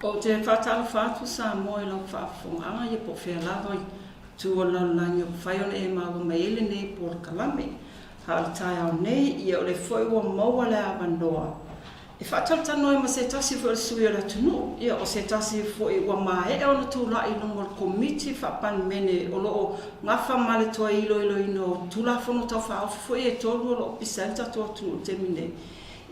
O te whatala whātu Samoa lau whaafonga ia po whea lava i tūona langi o whaiona e mawa maile nei por kalame. Haale tai au nei ia o le whoi ua maua le awanoa. E whaatala tano ma se tasi fo le sui o le tunu, ia o se tasi fo i ua mae e ona tūla i longo le komiti whaapani mene o loo ngafa Malietoa ilo ino tūla whono tau whaofu fo i e tolu o loo pisenta tō tunu te mine.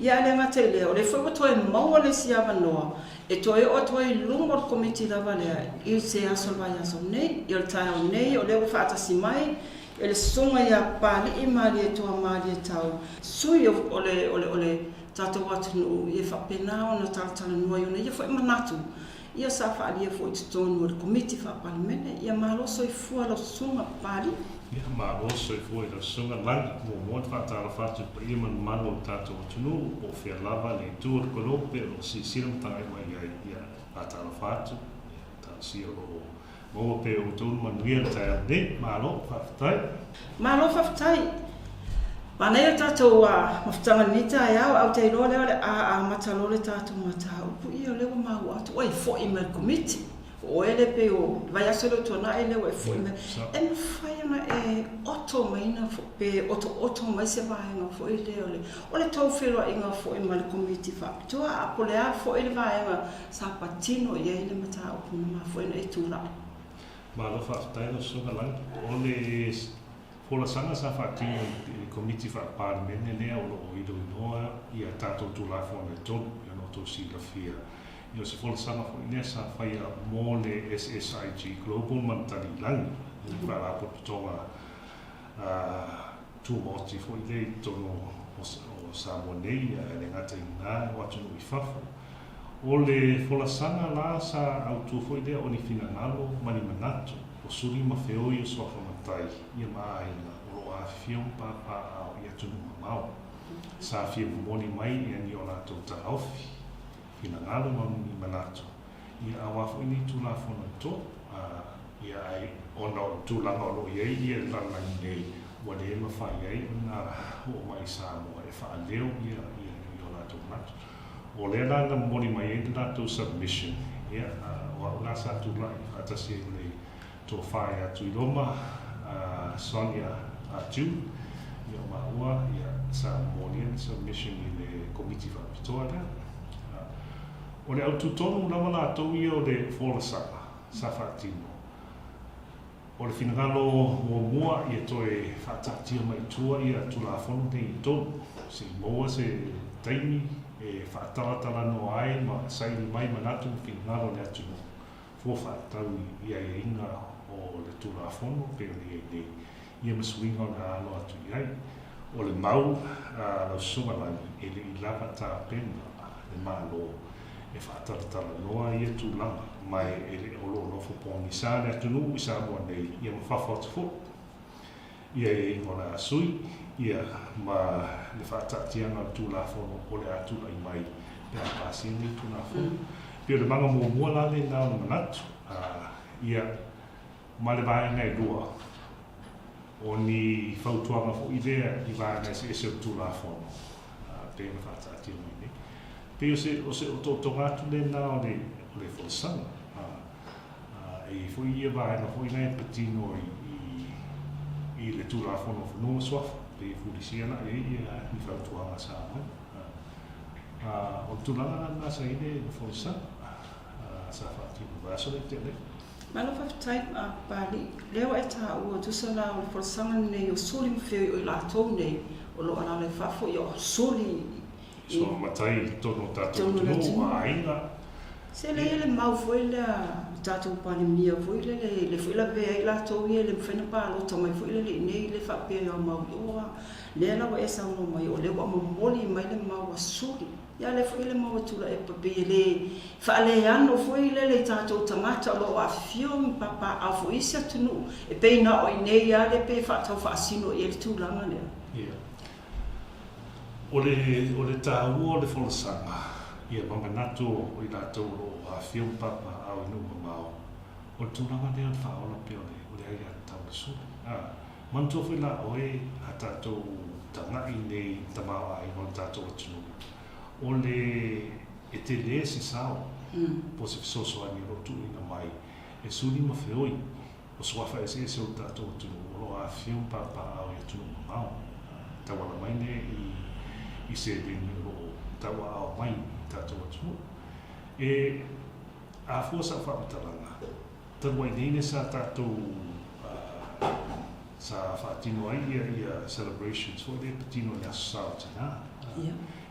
Ia le ngata i lea, o le whoi wa toi maua le si awanoa, e toi o toi lungo le komiti lava lea, i se aso vai aso nei, i o le tai au nei, o le ua whaatasi mai, e le sunga ia Papali'i Malietau Malietoa, sui o le tātou atunu i e whapena o na taratala nua i ona, ia whai manatu, ia sa whaalia fo i tutonu o le komiti whaapali mene, ia maloso i fua lo sunga Papali'i. Ia maloso i fua i lo sunga langi, mo whaatala whatu pa ia man malo tātou atunu, o whea lava le tuar kolope, o si siram tangai mai ia whaatala whatu, tā si o mo pe o tūru manuia le tai ne, malo whaftai. Malo whaftai. Mana tātou mawhtanga nita e au te iroa leo le a matalo le tātou mata upu i o leo mahu atu oi fo i me komiti o ele pe o vai aso leo tuana e leo e fo i me e me whaianga e oto maina pe oto mai se vaenga fo i leo le o le tau whiloa inga fo i ma le komiti whaapitua a po le a fo i le vaenga sa patino i e le mata upu na ma fo i na e tūra. Malo whaftai no sunga langi o le Pola sanga sa whaatino i komiti whaapāre mene lea o loo ido inoa i a tātou tūlafo le tonu i ono tō si lawhia. I o se pola sanga fo inea sa whaia mō le SSIG Global Mantari Langi i whaarapo pitonga tūmoti fo i le tono o Samoa nei e le ngata i ngā o atunu i whafo. O le pola sanga la sa autu fo i lea o ni whina ngalo mani manatu o suri mawheo i o sofa matai ia maaina o roa whiong papa au i atunu mamau. Sa whia mumoni mai i ani o lātou ta auwhi. Hina ngalo mami manato. Ia awafo ini tūlafona tō. Ia ai ona o tūlanga o loi ei ia lanangi nei. Wa le ema whai ei na o mai Samoa e wha leo ia i o lātou manato. O le lana mumoni mai e lātou submission. Ia o nga sa tūlai atasi e nei tō whae atu i Roma, Sonia atu, i o maua, i a Samoan submission i le komiti whapitoa lea. O le autu tonu lama lātou i o le wholasanga, sa whaatino. O le whinangalo mua i a toe whaatatia mai tua i a tulafono nei i tonu. Se moa se taimi e whaataratala no ai, ma saini mai manatu whinangalo le atu no. Fo whaatau i a inga o le tulafono pe o nei ia masuinga o na alo atu i ai. O le mau lau sungalangi e le ilava tā pena le malo e whaataratala noa i e tūlanga mai e le olo nofo pongi sa le atunu i Samoa nei ia mawhawha atu fo. Ia e ingo na sui ia ma le whaatatianga o tūlafono o le atula i mai pe a pāsia ni tūlafono. Pio le manga mua la le nao na manatu ia ma le vae ngai lua o ni whautuanga fo idea i vae ngai se ese o tūlafono pe me whaatati mai nei. Pe o se o tō ngātu le nao le whalasanga e fo ia vae na fo i ngai patino i le tūlafono whanua swafa pe furisia na e ia ni whautuanga sa mai. O tūlanga na sa ine le whalasanga sa whaatino vaso le te le. Malo whaftai Papali'i, leo e tā ua tusa la o le whalasanga nei o soli mwheo i lātou nei o lo ala le whafo i o soli. So matai tono tātou tunu a ainga. Se le mau foi le tātou panemia foi le foi la vea i lātou i le mwhena pālota mai foi le nei le whapea i o mau i oa. Le ala wa e sauno mai o le wa mamoli mai le mau a soli. Ia le foi le mau tula e papi le whaale ano foi le tātou tangata lo a fiong papa a foi isia tunu e peina o i nei a le pe whaatau whaasino i le tūlanga lea. Ia. O le tāua o le wholasanga, ia manganatu o i lātou lo a fiong papa au inu mamau. O le tūlanga lea whaola pe o le ai a tau le suri. Mantua foi la oe a tātou tangai nei tamau ai o le tātou atunu. O le e te le se sao po se fesoasoani o tuuina mai e suli ma feoi o soafa ese o tatou tunu o afio papao ia tunu mamao tawala mai ne i se lini o tawa ao mai tatou tunu e a força whakatalanga. Taru ai nei sa tatou sa whaatino ai ia celebrations o le patino ia sautina.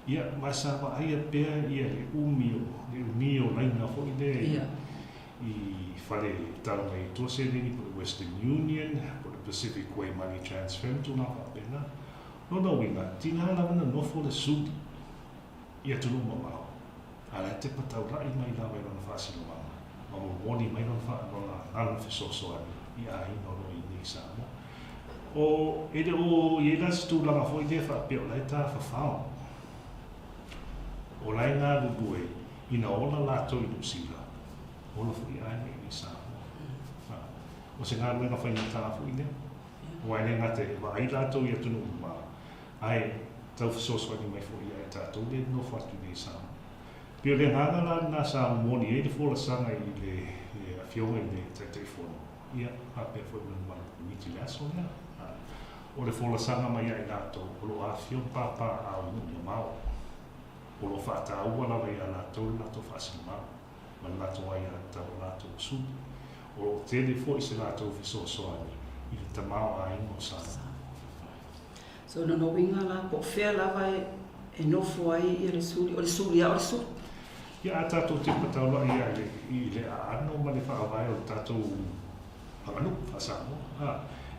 Ia masa wa ai pea ia le umio laina fo i whare Talamua i tose lini po the Western Union, po the Pacific Way Money Transfer tu na whapena. No winga, tina lawana nofo le sudi ia tunu mamao. Ala te patau rai mai la mai lona whaasino mama. Mama woni mai lona alana fesosoani i ai nono i ni Samoa. O ele o ielas tu langa foi de fa pe lai ta fa fa. O lai na lubue ina ola la to i sila. Ola foi ai ni Samoa. O se ngā ruenga whaina tā fui ne. O ai ne ngate wa ai la to i atunu ma. Ai tau fesosoani mai foi ai tātou le no whatu ni Samoa. Pio le ngana la na sa moni e le fola sanga i le afionga i le taitaifono. Ia, hape foi mana miti le aso nea. O le fola sanga mai ai lato, o lo afion papa au nuna mao. O lo whata aua lawa i a lato whaasina mao. Ma lato ai a tau lato sudi. O lo tele fo i se lato fisosoani i le tamao a ingo sana. So no winga la po fea lava e nofo ai i le suli, o le suli a o le suli. Ia a tātou te pataula i le aano ma le whaawai o tātou panganu, whaasamo.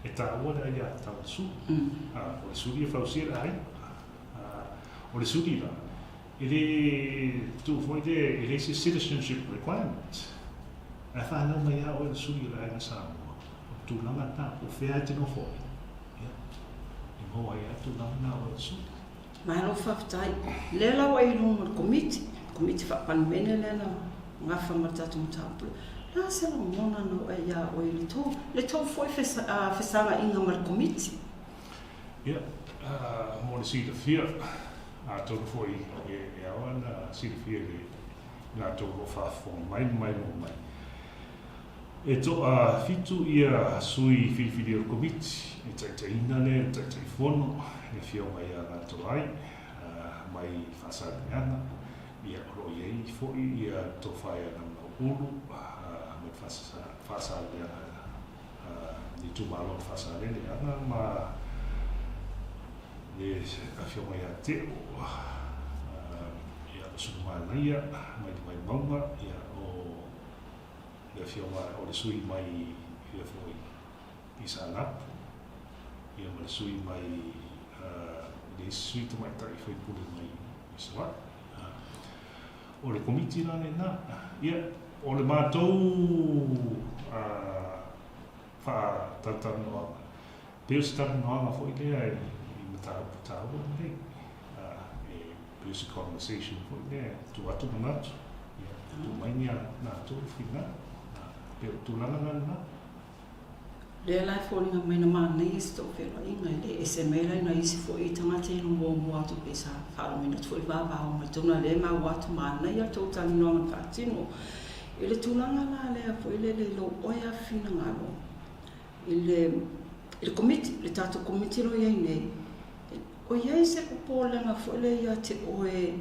E tā ua le ai a tātou su. O le suri e whausia le ai. O le suri la. E le tu foi e le se citizenship requirement. E whanau mai a o le suri le ai na Samoa. O tu langa tā, o whea te no foi. I mo ai a tu langa na o le suri. Mai no whaftai. Le lawa i lunga komiti. Komiti whapanmene lena ngafa matatu mtapule. La se la mona no e ia o i le tō foi whesanga inga mar komiti. Ia, mo le sida fia, a tōru foi e awana sida fia le ngā tōru whafong mai. E tō fitu ia sui whiwhiri o komiti, e taitaina le, taitaifono, e fio mai a ngā tō ai, mai whasane ana. Ia oro iei foi ia to whaia na ulu me whasa lea ni tumalo whasa lea ana ma le awhio mai a te o ia sunu mai ia mai maunga ia o le awhio mai o le sui mai ia foi i sa lapu ia ma le sui mai le sui to mai tai foi pule mai i sa lapu o le komiti la ne na ia o le mātou wha tatanoa peo se tatanoa fo i lea i matau nei e peo se conversation fo i lea tu atu manatu tu mai nia na tu whina peo tu lana na Le lai fōringa mai na mana i sto whela inga le e se mei lai na isi fo i tangate no mua atu pesa wharamina tu i wawa o mai tuna le mau atu mana i ato tani noa man whaatino. I le tunanga la lea fo i le lo oia whina ngalo. I le komiti, le tato komiti lo iei nei. O iei se kupolenga fo i le ia te oe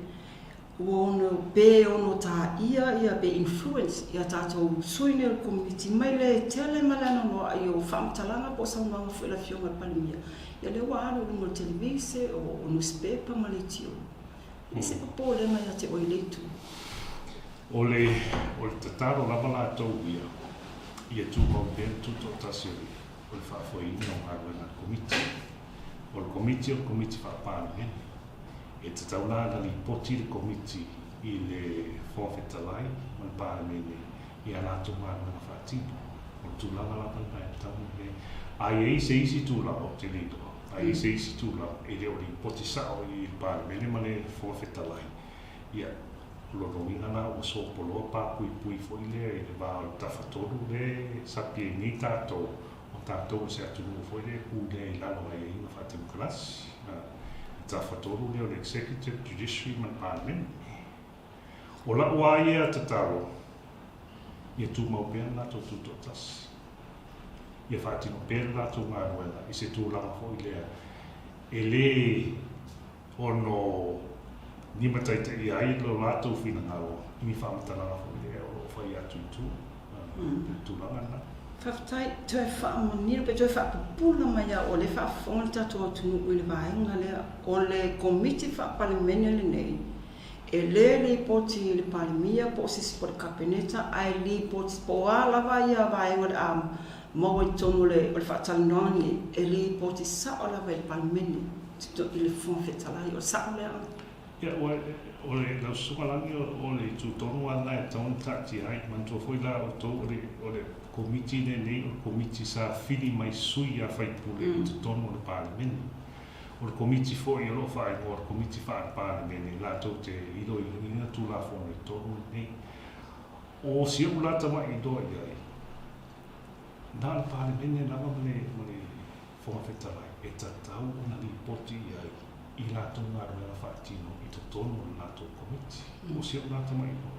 ono be ono ta ia be influence ia tatou suine o community mai le tele malana no ai o famtalanga po sa no foi la fionga palimia ia le wa no mo televise o newspaper malitio ese po le mai ate o iletu o le tataro la bala to ia tu compare tu tasiri o fa foi no agora committee fa pane e te taula na li poti le komiti i le Papalii Malietau i anato mana na whaatino o tūlanga la pana e tamu me ai se isi tūlanga o te lido ai se isi tūlanga e leo li poti sao i Papalii mane Papalii ia loronga na o so polo pa pui fo i le va tafatoru le sapi ni tato o tato se atunu fo le ku le lalo ai na whaatino klasi tawhatoru leo le executive, judiciary, man parliament. O la ua ia te taro, ia tu mau pēr la tō tū tas. Ia whaatino pēr la tō ngā ruela, i se tū langa ho i lea. E le ono ni matai te i ai lo la tō whina ngaro, i mi whaamata langa ho i lea o whai atu i tū. Tū langa na. Whaftai, tue whaamanira, pe tue whaapapula mai a o le whaafonga tato o tunu ui le vaenga lea, o le komiti whaapalimene le nei. E le poti le palimia, po sisi po le kapeneta, ai li poti po a lava ia vaenga le am, mau i tonu le whaatalinoani, e li poti sa o lava le palimene, tito i le fonga whetalai, o sa o le am. Ia, o le lau sumalangi o le tūtonu ana e taun tati ai, mantua foi la o tō o le komiti nei, o komiti sa whini mai sui a whaipule i tūtonu o le palimene. O le komiti foi i alofa ai o le komiti whaapālimene, la tau te ilo i ina tū la whone tōnu nei. O si au la tama i doa i ai, nā le palimene lava male whonga whetalai, e tatau o na li poti i ai, i la tau ngā ruela whaatino i te tonu o la tau komiti. O si au la tama i doa.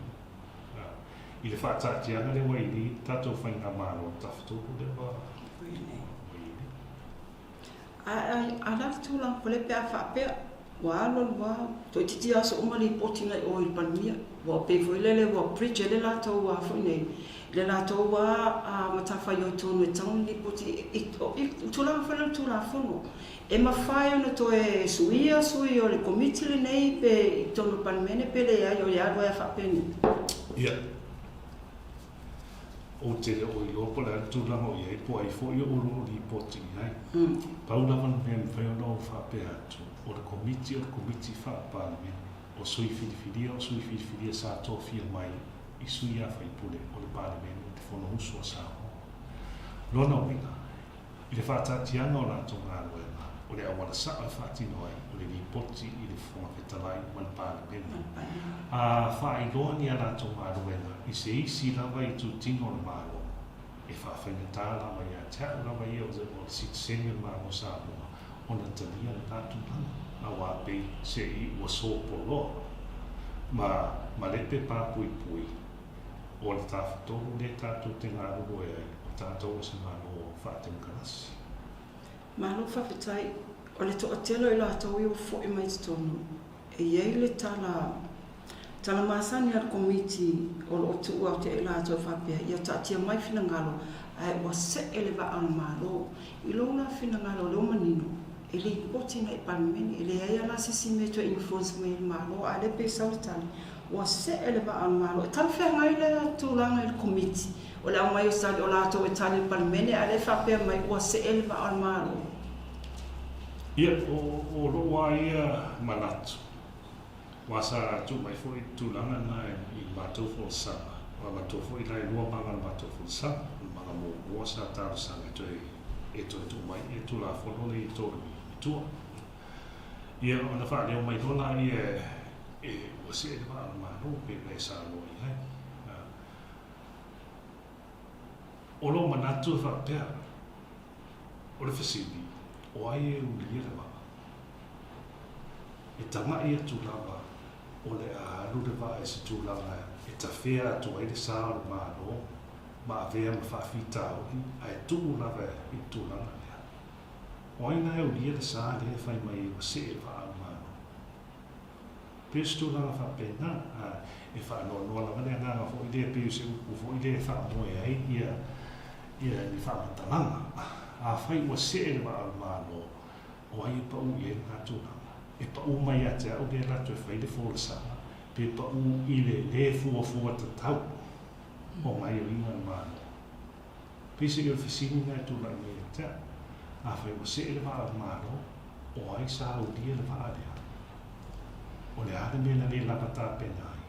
I le whaatatianga le wai ni, tātou whainga mālo taftoku le wa. A la tūlang pole pe a whaapea, wa alon wa, toi titi aso umali poti ngai o il palimia, wa pe foilele wa preach le la tau wa fwine, le la tau wa matawhai o tonu e taun li poti, tūlang whale tūlang whono. E mawhai ona toe sui o le komiti le nei pe i tonu palimene pe le ai o le adwa e whaapeni. Ia. O te o i opo le tūlanga o iei po ai fo i oro li poti ai. Paulaman mea mwhaona o whapea atu. O le komiti whaapāmene. O sui whiriwhiria sa tōwhia mai i sui a whaipule o le pāmene te whono usu o Samoa. Lona wina, i le whaatatianga o rātou ngā ruela, o le awara saa whaatino ai, o le li poti i le whonga whetalai man pāmene. A whaailoa ni a rātou ngā ruela, i se isi rawa i tū tino le mālo. E whaawhenga lava i a tau rawa i o le sitsenga mālo Samoa, o na tania le rātou lana. A wāpei se i ua sōpolo, ma lepe pāpui pui, o le tāwhatoru le tātou te ngā rua e ai, o tātou o se mālo o whaatemkarasi. Mālo whawhetai, o le toa telo i lātou i o fo i mai tonu, e iei le Talamua al komiti o lo tu au te ila to fapia ia tatia mai fina ngalo ai wa se eleva al malo i lo na fina ngalo lo manino ele poti na palimene ele ai ala sisi me to influence me malo ale pe sautali wa se eleva al malo tal fe ngai le tu langa il komiti o la mai o sali o la to itali palimene ale fapia mai wa se eleva al malo ia o lo wa ia manatu Wasa tu mai foi tu langa na i matou fo sa, wa matou foi lai lua manga matou fo sa, manga mo wasa ta sa e to mai e tu la fo no le to tu. Ia ona fa le mai dona e o se va ma no pe sa no ai. O lo manatu fa pe. O le fasili. O ai e u lia va. E tama ia tu lava. O le a lule va e se tūlanga e ta whea atu ai le sāru māno ma a vea ma whawhita auri a e tū lava i tūlanga lea. O aina e ulia le sāri e whai mai o se e whaaru māno. Pēs tūlanga whapena e whaanoa noa langa lea ngā fo i lea pēu se upu fo i lea whaamoe ai ia ni whamatalanga. A whai o se e whaaru māno o ai e pa u i e ngā tūlanga. E pa u mai ate au le rato e whai le fōra sama, pe pa u i le fua ta tau, o mai o inga māno. Pese i o whasini ngai tū lai mea te, a whai o se ele waa māno, o ai sa au lia le waa lea. O le ade mea le lapa tā pena ai,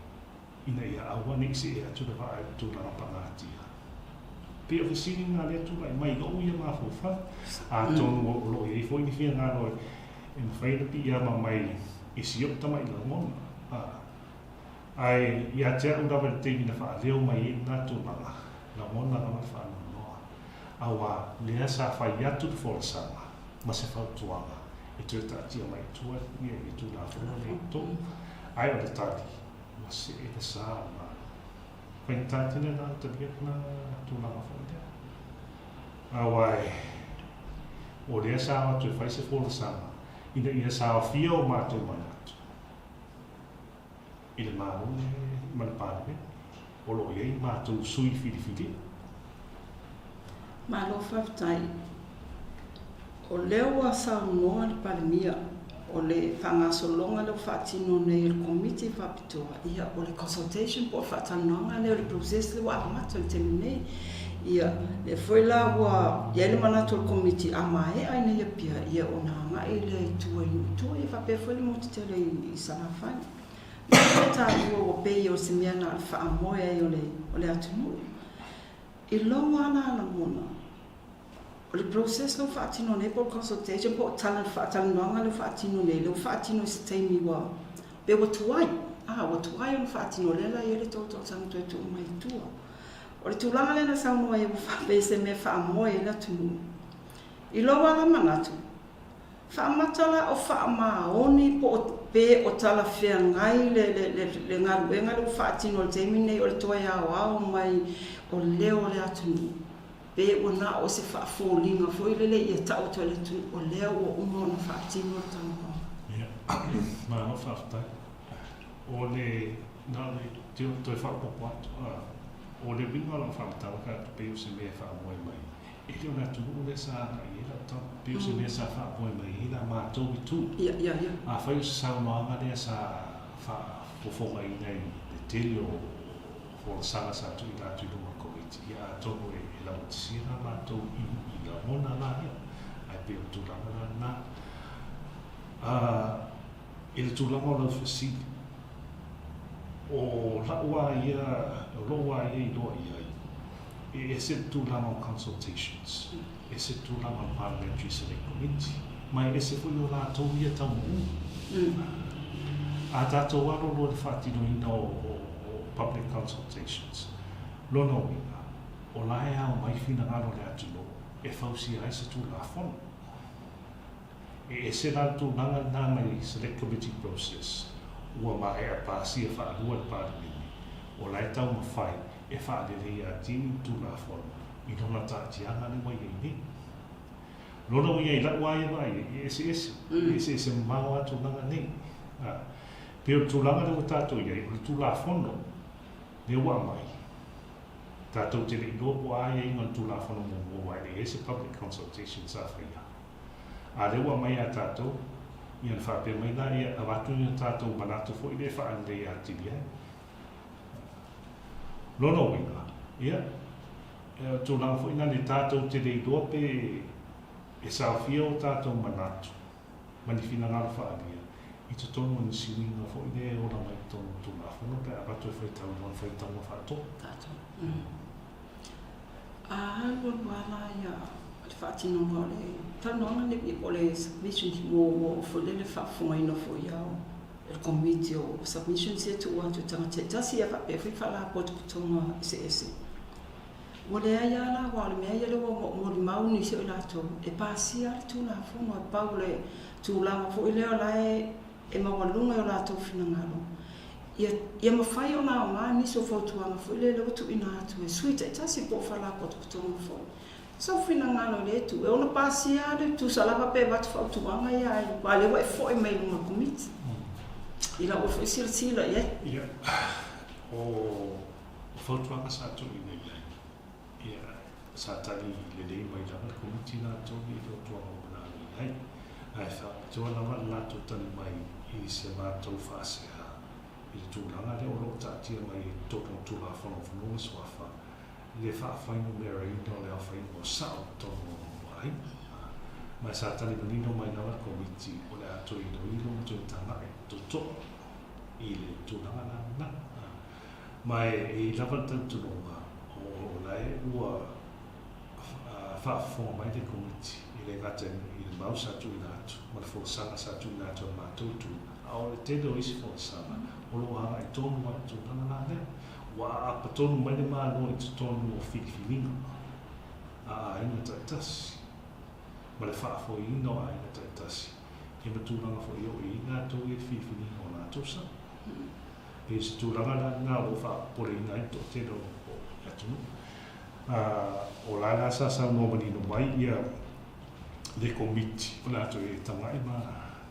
ina ia awa nek se e atu le waa e tū lana pangatia. Pe o whasini ngai lea tū lai mai o ia mā fōwha, a tonu o lo i e fōi ni whia ngā roi, e mwhaira pi ia ma mai e siop tama i la mona. Ai, ia tea urawa le teimi na wha leo mai e nā tūnanga, la mona na mai wha noa. Awa, lea sa whai atu te whora sama, ma se whau tuanga, e tue tātia mai tua, ia i tū nā whora le tō. Ai o le tari, ma se e te sa ma whaintatine nā te Vietna tūlanga whaidea. Awai, o rea sa atu e whaise fōra sama, ina ia sa o fia o mātou manatu. Ina māu ne manapāne, o lo iei mātou sui whiriwhiri. Malo whaftai, o leo a sa noa le palemia, o le whangasolonga leo whaatino nei le komiti whapitoa, ia o le consultation po whaatanonga leo le process leo a mata le tenu nei, ia le foi la ua ia le manatu le komiti a mae aina ia pia, ia o na ngai le tua inu tua, ia whape foi le moti tele i sanafani. Nā ta ua o pei o se mea na le whaamoe ai o le atunu. I longa ana ana mona, o le process lo whaatino nei po consultation po tala whaatanoanga le whaatino nei, le whaatino se teimi wa pe wa tuai, wa tuai o le whaatino lela i le tōtō tangu tue tu mai tua. O le tūlanga lena saunua e whape se me whaamoe e la tunu. I loa la manatu, whaamatala o whaamaoni po pe o tala whea ngai le ngaruenga le whaatino le teimi nei o le toa ao mai o leo le atunu. Pe o na o se whaafōlinga foi lele i a tau toi le tunu o leo o umo na whaatino le tango. Ia, ma no whaftai. O le, nā le, toi whaapopo atu, o le winga la whaamatawa ka pe o se mea whaamoe mai. E leo nā tunu le sa na i la tau, pe o se mea sa whaamoe mai, i la mātou i tū. Ia. A whai o se saunoanga lea sa whaapofonga i nei le tele o for sala sa tu i la tu lunga komiti. Ia tonu e la o tisira mātou i la mona la ia. Ai pe o tūlanga na. E le tūlanga o lau whasili. O laua ia, o loa ia i loa ia i. E se tūlanga o consultations. E se tūlanga o parliamentary select committee. Mai e se fui o la tau ia tau mu. A tātou aro loa le whaatino ina o public consultations. Lona winga, o lae au mai whina ngaro le atuno, e whausi ai se tū la whonu. E se la tūlanga nā mai select committee process, ua mai a pāsia whaalua le pārimini. O lae tau mawhai, e whaalere ia tini tū la whonu, i nona tātianga le wai ei ni. Lona winga i lau ai mai, e se mau atu nanga ni. Peo tūlanga le o tātou iai, o le tū la whonu, le ua mai. Tātou te rei lopo ai e ngon tū la whanu mō wai le ese public consultation sa whaia. A le ua mai a tātou, i an whapea mai nā ia a watu i a tātou manatu fo i le whaan le a tiri ai. Lono winga, ia, tū langa fo i nā le tātou te rei lope e sa whia o tātou manatu. Mani whina ngāra whaalia. I te tonu ni siwinga fo i le ora mai tonu tū la whanu pe a watu e whaitau non whaitau no whaato. Tātou. Alua wala ia le whaatinonga o le tanonga le o le submissions o fole le whaafonga ina fo iau le committee o submissions e tu atu tangata tasi e whape whi whala potu putonga ese. O le aia la wa le mea ia le mo li mauni se o lato e pāsia le tū la whono e pau le tū langa fo i leo lai e mawalunga o lato whina ngalo. Ia mawhai o nā o ngā niso whautuanga fo i le leo tu ina atu e suita e tasi po whala potu putonga fo. So whina ngalo le tu e ona pāsia le tu salava pe watu whautuanga ia ai wa lewa e fo i mei lunga komiti. Ila o fo i sila ia. Ia, o whautuanga sa tu i nei ai. Ia, sa tani le dei mai langa komiti nā tōni i whautuanga o manani ai. Ai wha, tua nama nātou tani mai i se mātou whaasea. I tūlanga leo lo tātia mai tōtong tūla whanau swafa. Le whaafaimu mera ino le awhainu o sao tono mai. Mai sa tani manino mai nawa komiti o le ato ino ilo mtu tanga e toto i le tūlanga na. Mai i lava tantunonga o lai ua whaafonga mai le komiti i le ngata i le mau satu i nātu. Ma le fōsanga satu i nātu o mātou tū. A o le tēdo isi fōsanga. Olo hanga i tonu atu nana ne, wa apa tonu mai le māno i tonu o whiwhiwinga. A ina taitasi. Ma le whaafo i ino a ina taitasi. E matūranga fo i o i ngā tō e whiwhiwinga o nā tōsa. e se tūranga ngā o whapore ina i tō te ro o atunu. O la sa no mani no mai ia le komiti o la to e tangai ma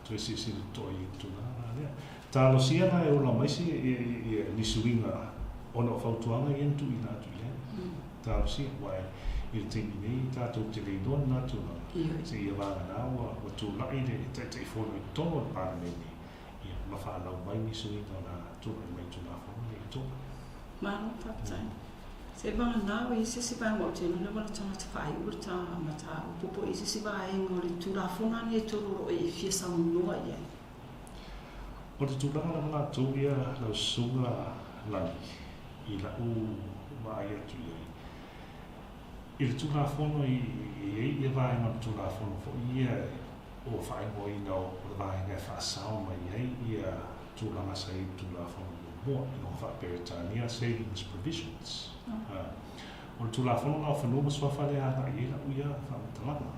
to e sisi to i tuna lea. Ta lo sia na e o la mai si e ni suinga ona fautuanga i entu ina tu lea. Ta lo sia wai i te nei ta to te le don na tu se ia vanga na o tu la i te fono i tono para meni. Ia ma fa na mai ni suinga na tu mai tu na fono i to. Ma no tapai. Se banga nā i sisi vai mo te nuna wala tanga te whai ura tā mata upopo i sisi vai e ngori tūra whona ni e tōroro e whia sa munua i ai. O te tūranga ngā tōia lau sunga langi i la u mai atu i ai. I le tūra whona i ei e vai ngā tūra whona fo ia o whai mo i nau o vai ngai whaasao mai ai i a tūranga sa i tūra whona mo i no whaperetania savings provisions. O tu la fono na fono so fa le ana i la uia fa Talamua.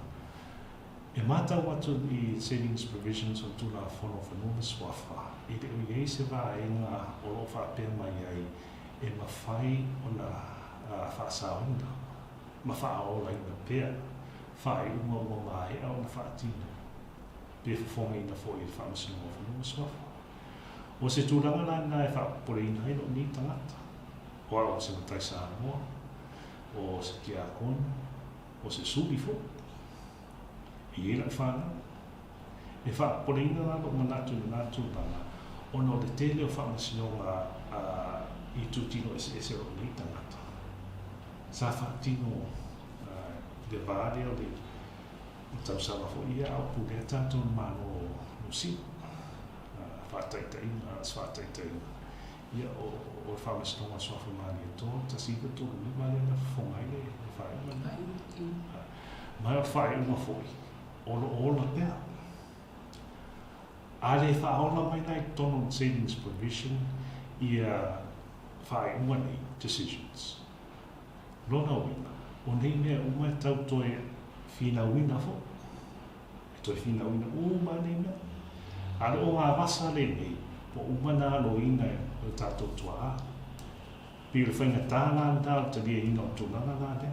E mata watu i savings provisions o tu la fono so fa. I te uia se va nga o fa pe mai ai e ma fai ona fa saunda. Ma fa o la na pe. Fai mo mai au na fa tino. Pe fo mai na fo i fa so fa. O se tu la na e fa por i nai no ni tangata. O se matai Samoa, o se kia kon, o se suri fo. I e la whana. E wha poreina la no manatu lana. O no te tele o wha masinonga i tūtino ese o ni tangata. Sa wha tino de vāre o de tau sawa fo ia au pūrea tātou mano nusi. Whātaitai. Ia o whamasinonga soafa Malietoa, ta siva tōru ni male na whongai le whae mana. Mai o whae uma fōi, ola pēr. Ale whaola mai nei tono savings provision ia whae uma nei decisions. Lona wina, o nei mea uma e tau toi whina wina fo. E toi whina wina uma nei mea. Ale o ngā wasa le nei, po uma nā loina o tātou tua a. Pira whainga tāna nā o te lia ina o tūnanga nā rea.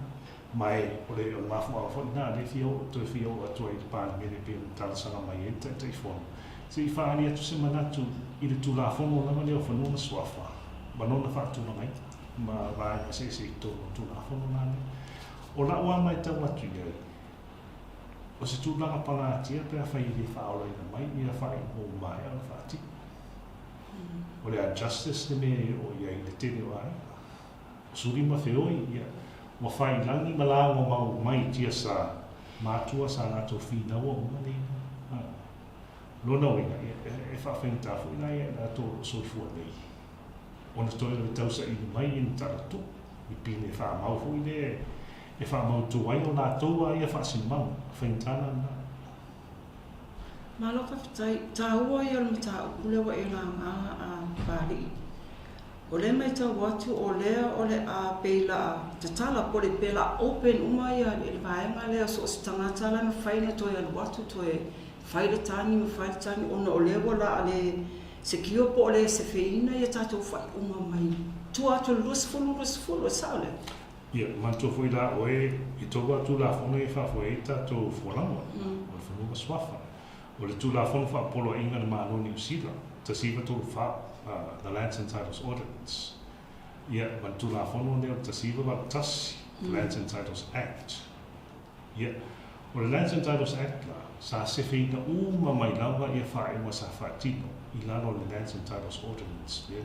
Mai o le o mafu a whai nā le whio, toi whio atua i te pāna mene pia tālasanga mai e te whono. Se i whaani atu se manatu i le tū la whono lama leo whanua suafa. Manona whaatuna mai, ma vai ma se i tō la whono nā rea. O la ua mai tau atu i ai. O se tūlanga panga atia pia whai i le whaola ina mai, i a whai o mai au whaati. O le a justice le me o ia i le tene o ai. Suri ma whioi ia. Wa whai langi malanga mau mai tia sa mātua sa ngātou whinaua o mani. Lona wina ia, e whawhengi tāwhu ina ia na tō soifua nei. O na toi le tausa i mai in taratu. I pine wha mau hui le, e wha mau tuai o nā tōua ia whasin mau. Whengi tāna nā. Malo ka fitai, tā ua i alma tā ukulewa i rā ngā a Papalii. O le mai tau watu o lea o le a peila te tala po le peila open uma ia le vaenga lea so si tangata la me whaina toi alu watu toi whaile tani me whaile tani ona o lewa la ale se kio po le se whiina ia tātou whai uma mai. Tu atu lusfulu e saole. Ia, mantua fwoi la oe i togo atu la whona e whawhoi e tātou wholangwa. O le whanua swafa. O le tū la whona whaapolo inga na maano ni usila. Ta siva tōru wha the Lands and Titles Ordinance. Ia, man tū la whona neo ta siva wa tasi the Lands and Titles Act. Ia, o le Lands and Titles Act la, sa se whina uma mai lawa ia whae wa sa whaatino i lano le Lands and Titles Ordinance. Ia,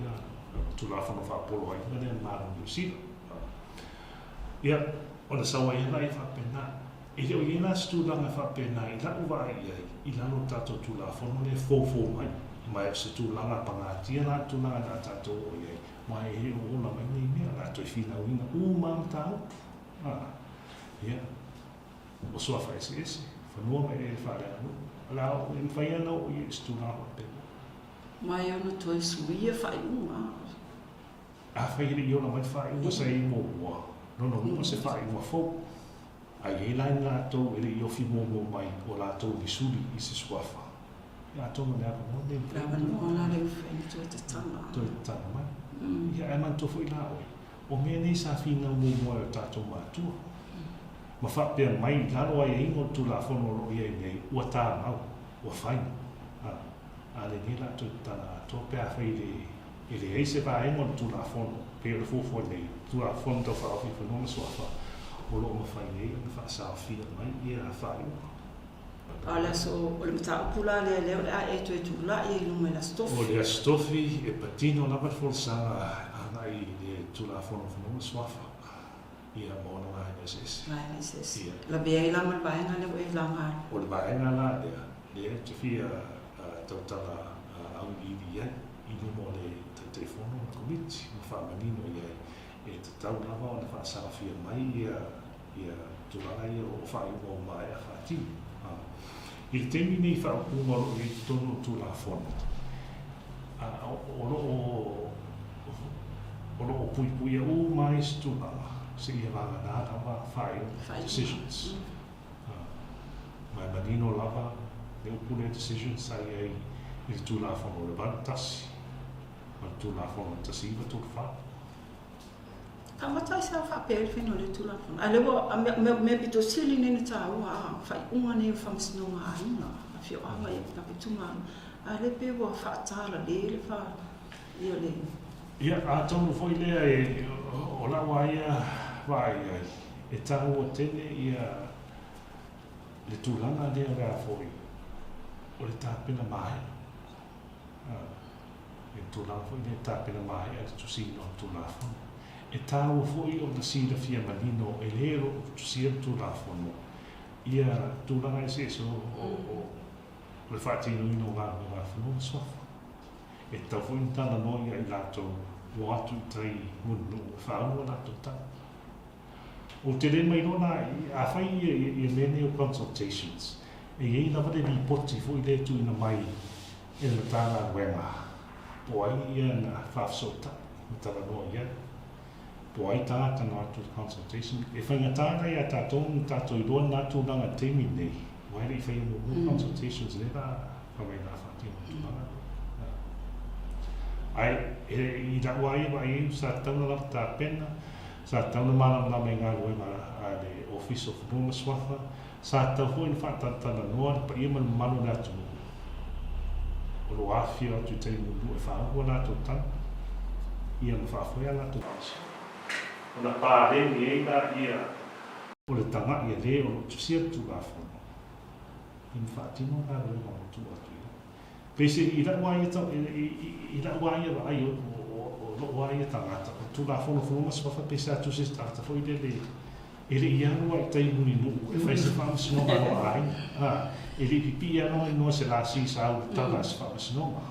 tū la whona whaapolo inga na maano ni usila. Ia, o le sawa ia i whapena. I reo i nā stūlanga whapena i lau wai i lano tātou tū la whona le fōfō mai. Mai se tūlanga pangatia nā tūlanga nā tātou o iei. Mai he o ola mai nei mea nā toi whina uina ūmam tāu. Ia, o soa whai ese. Whanua mai e whare anu. Alau, e mwhai anau i e stūlanga whapena. Mai ana toi suia whai uma. A whai iri i ola mai whai uma sa i mō ua. Nono uma se whai uma fō. Ai e lai nā tō iri i ofi mō mai o lā tō ni suri i se suafa. ia tonga le apa mo le Lava no la le fen to te tanga. to tana mai ia e man to foi la o me nei sa fina mo tato matua ma fa pe mai la lo ai ingo tu la fono lo ia nei ua ta mau ua fai a le ni la to tana to pe a fai le ai se va ingo tu la fono pe le fo nei tu la fono to fa fi no so fa o lo ma fai nei fa sa fi mai ia fa Ala so o le mata pula le a e to la e no me la stofi. o le stofi e patino la per forza ai le tu la fono no so fa ia mo no ai ese Vai se. La bia la mal vai na le e la ma. o le vaenga la le te fia tautala au i ia i no mo le telefono o komiti ma fa manino ia e te tau lava o le fa sa fia mai ia tulala ia o fa i o mai a fati il temi nei fa un mo i tono tu la fono o lo pui o mai stu se ia va na va fai decisions mai manino lava le upune decisions sai ai il tu la fono le bantas ma tu la fono tasi va tu fa A mata sa fa pe fe no le tu la fono. Ale bo me pito sili ne ta wa fa unga ne fa msino nga ina. A fio ava e ka pituma. Ale pe bo fa ta la le fa io le. ia a tonu foi le e o la waia vai e tahu o tene ia le tūlanga lea rea foi o le tāpena mai e tūlanga foi le tāpena mai e tusino tūlafo e tāu foi o na sira fia manino e lero tusia tūlafono ia tūlanga e se so o le whaatino ino ngā ngāwhano sofa e tau foi tana noia i lato o atu tai munu whaanua lato tau o te re mai rona a whai i mene o consultations e ei lava le ripoti foi le tu ina mai e na tāna wenga po ai ia na whafsota na tala noa ia po ai tāta no atu consultation e whainga tāna ia tātou i roa nā tūranga temi nei wai rei whai no consultations le rā whamai nā whātino tūranga ai i da wai vai sa tana la ta pena sa tana mana na me ngā roe ma a le office of Numa Swafa sa ta hui na whata tana noa pa ia man manu nā tu o lo awhia tu te mundu e whaahua nā tu tana ia ma whaafua nā tu o na pārengi e ngā ia o le tanga ia le o tu sia tu whaafua i ma whaatino ngā roe ma tu atu pese i la wai ta i la wai va ai o lo wai ta ngata tu la fono fono mas fa pese atu se sta foi dele ele ia no ai tai muni no e fai se fa se no ma ai ele pipi ia no se la si sa ta la se fa se no ma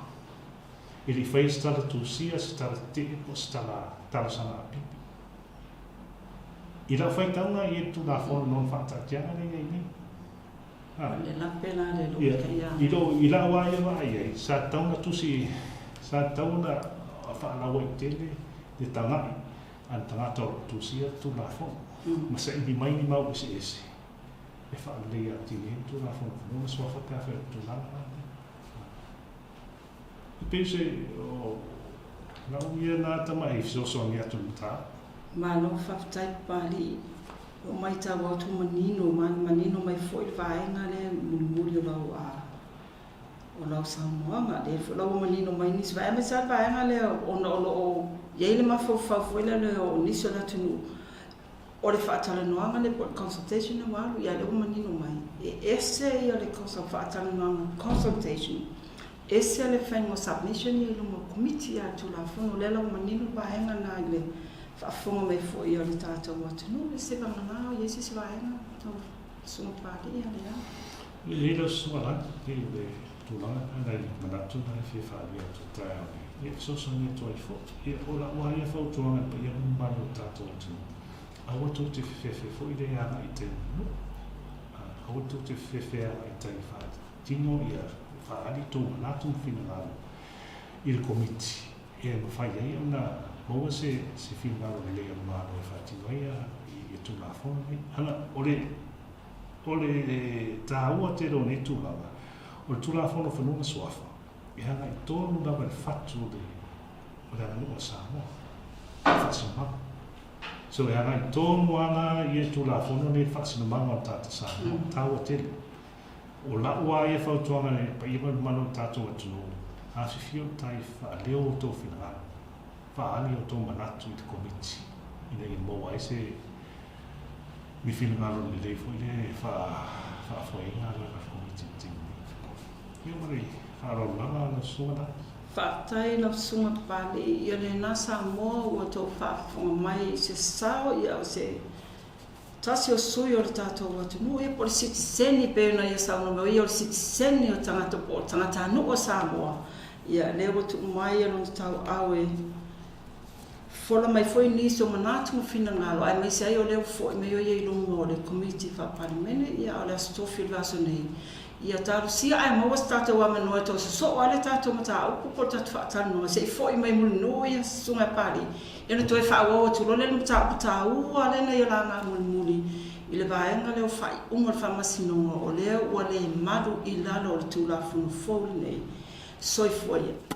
ele fai sta tu sia sta te po sta la ta sa na pipi i la fai ta una i tu la fono non fa ta tia ne nei le la pena le lo que ya i la wai vai sa tauna tusi sa tauna fa la wai tele de tanga an tanga to tusi tu la fo ma se di mai ni mau se ese e fa le ya ti tu la fo no so fa ta tu la e pensi o la uia na ta mai so so ngia tu ta ma no fa tai pali o mai ta wa tu manino mai foi vaenga le muri o lau Samoa le lau manino mai nis vai me sa vaenga le o ye le ma fo le o niso la tu o le fatala noanga le consultation na walu ya le manino mai e esse ia le cosa fatala noanga consultation esse le fengo submission ia lo committee ya tu la fono le lau manino vaenga na le whaafonga me fo i o le tātou watu no le se vangana o Yesu se vaenga tau suma Papalii alea le hilo suara le tūlanga anai manatu na e whewhāri atu tai au e soso ni toi fo e o la ua ia whau tuanga pa ia mumari o tātou atu awa tō te whewhe fo i re ana i te no awa tō te whewhe ana i tai whaat tino ia whaari tō manatu whina ngāro i le komiti e mawhai ai ona Moa se whingaro le lea mālo e whātinoia i tūna whonga. Hana, o le tāua te ro ne tūlanga, o le tulafono whanua suafa. I hanga I tonu lawa le fatu o le anu o Samoa. Whasinamanga. So e hanga I tonu ana I e tulafono le whasinamanga o tata Samoa. Taua tele. O laua e whautuanga le pa iwa mano tato atunu. Hawhiwhio tai whaaleo o tō whinangana. Whaali o tō manatu I te komiti. Ina I moa e se mi whinangalo le leifo I le whaafoenga le komiti tingi. Ia mare whaarolanga na sungana. Whaatai na sunga Papalii, ia le nasa moa ua tō whaafonga mai se sao ia o se tasi o sui o le tātou atunu. Ia po le sitiseni pēna ia sauna mai, ia o le sitiseni o tangata po, tangata anu o Samoa. Ia leo tu mai alo tau awe. Fola mai foi niso manatu finangalo, ai mai sai o leo foi mai o ia ilungo o le komiti Papali'i ia o le astofi o vaso nei. Ia taru sia ai maua tātou a manoa tau so ale tātou mata upu po tātou whaatanoa, se I foi mai mulunua ia sunga pari. Ia na toi whaawa o tulo le mata upu tā ua le na ia langa mulimuli. I le vaenga leo whai unga le whamasinonga o leo ua le madu I lalo o le tūla funu fōli nei. Soifua ia.